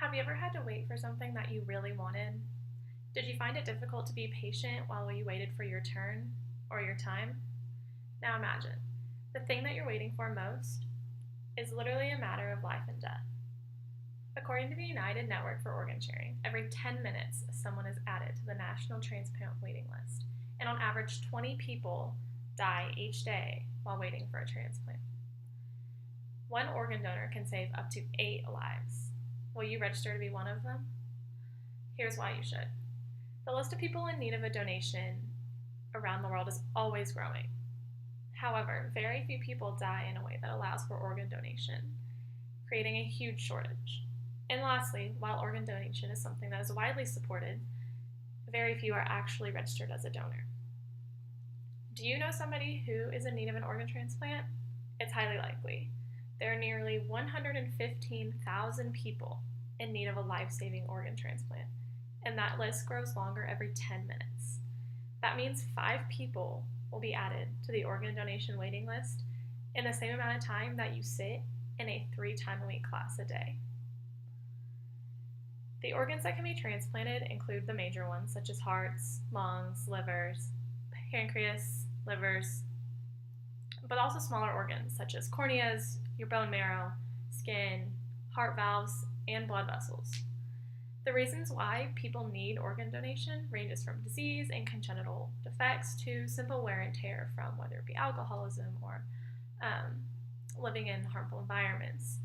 Have you ever had to wait for something that you really wanted? Did you find it difficult to be patient while you waited for your turn or your time? Now imagine, the thing that you're waiting for most is literally a matter of life and death. According to the United Network for Organ Sharing, every 10 minutes someone is added to the National Transplant Waiting List, and on average 20 people die each day while waiting for a transplant. One organ donor can save up to 8 lives. Will you register to be one of them? Here's why you should. The list of people in need of a donation around the world is always growing. However, very few people die in a way that allows for organ donation, creating a huge shortage. And lastly, while organ donation is something that is widely supported, very few are actually registered as a donor. Do you know somebody who is in need of an organ transplant? It's highly likely. There are nearly 115,000 people in need of a life-saving organ transplant, and that list grows longer every 10 minutes. That means 5 people will be added to the organ donation waiting list in the same amount of time that you sit in a 3-time-a-week class a day. The organs that can be transplanted include the major ones such as hearts, lungs, livers, pancreas, livers, but also smaller organs such as corneas, your bone marrow, skin, heart valves, and blood vessels. The reasons why people need organ donation ranges from disease and congenital defects to simple wear and tear from whether it be alcoholism or living in harmful environments.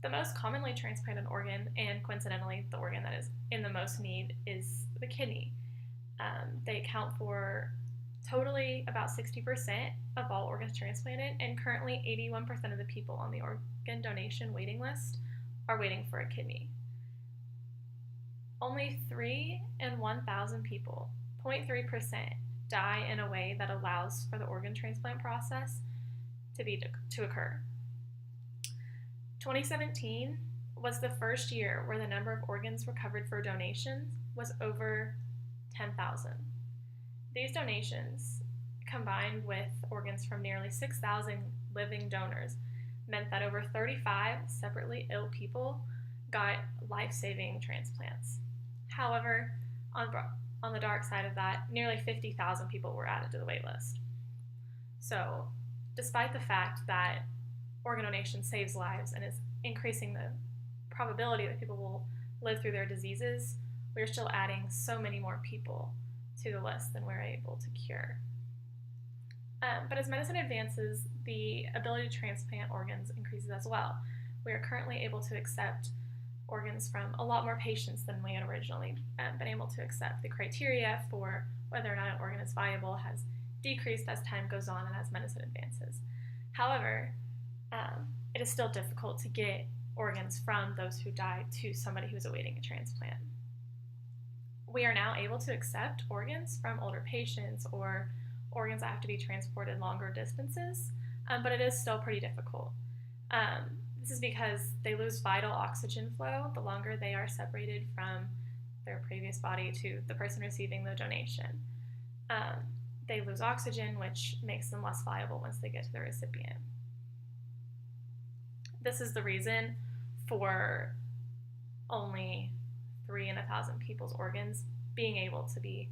The most commonly transplanted organ, and coincidentally the organ that is in the most need, is the kidney. They account for totally about 60% of all organs transplanted, and currently 81% of the people on the organ donation waiting list are waiting for a kidney. Only 3 in 1,000 people, 0.3%, die in a way that allows for the organ transplant process to occur. 2017 was the first year where the number of organs recovered for donations was over 10,000. These donations, combined with organs from nearly 6,000 living donors, meant that over 35 separately ill people got life-saving transplants. However, on the dark side of that, nearly 50,000 people were added to the wait list. So, despite the fact that organ donation saves lives and is increasing the probability that people will live through their diseases, we're still adding so many more people to the list than we're able to cure. But as medicine advances, the ability to transplant organs increases as well. We are currently able to accept organs from a lot more patients than we had originally been able to accept. The criteria for whether or not an organ is viable has decreased as time goes on and as medicine advances. However, it is still difficult to get organs from those who died to somebody who is awaiting a transplant. We are now able to accept organs from older patients or organs that have to be transported longer distances, but it is still pretty difficult. This is because they lose vital oxygen flow the longer they are separated from their previous body to the person receiving the donation. They lose oxygen, which makes them less viable once they get to the recipient. This is the reason for only 3 in 1,000 people's organs being able to be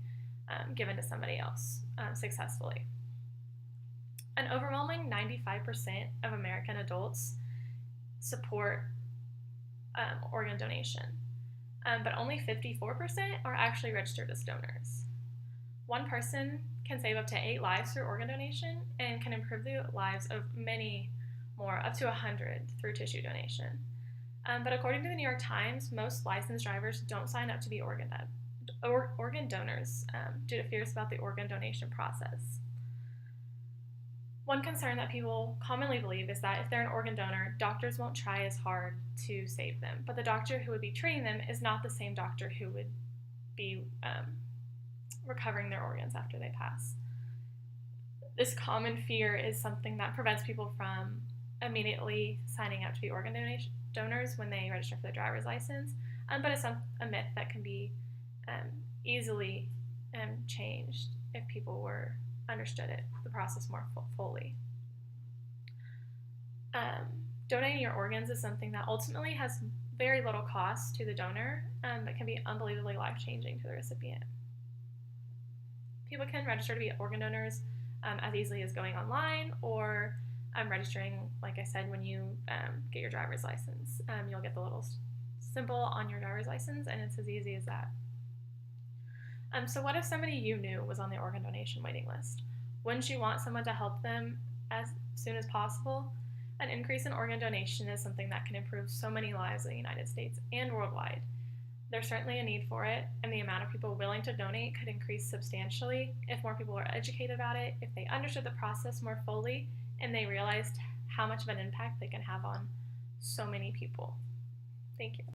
given to somebody else successfully. An overwhelming 95% of American adults support organ donation, but only 54% are actually registered as donors. One person can save up to 8 lives through organ donation and can improve the lives of many more, up to 100, through tissue donation. But according to the New York Times, most licensed drivers don't sign up to be organ donors due to fears about the organ donation process. One concern that people commonly believe is that if they're an organ donor, doctors won't try as hard to save them. But the doctor who would be treating them is not the same doctor who would be recovering their organs after they pass. This common fear is something that prevents people from immediately signing up to be organ donors when they register for their driver's license, but it's a myth that can be easily changed if people understood the process more fully. Donating your organs is something that ultimately has very little cost to the donor, but can be unbelievably life-changing to the recipient. People can register to be organ donors as easily as going online or registering, like I said, when you get your driver's license. You'll get the little symbol on your driver's license, and it's as easy as that. So what if somebody you knew was on the organ donation waiting list? Wouldn't you want someone to help them as soon as possible? An increase in organ donation is something that can improve so many lives in the United States and worldwide. There's certainly a need for it, and the amount of people willing to donate could increase substantially if more people were educated about it, if they understood the process more fully, and they realized how much of an impact they can have on so many people. Thank you.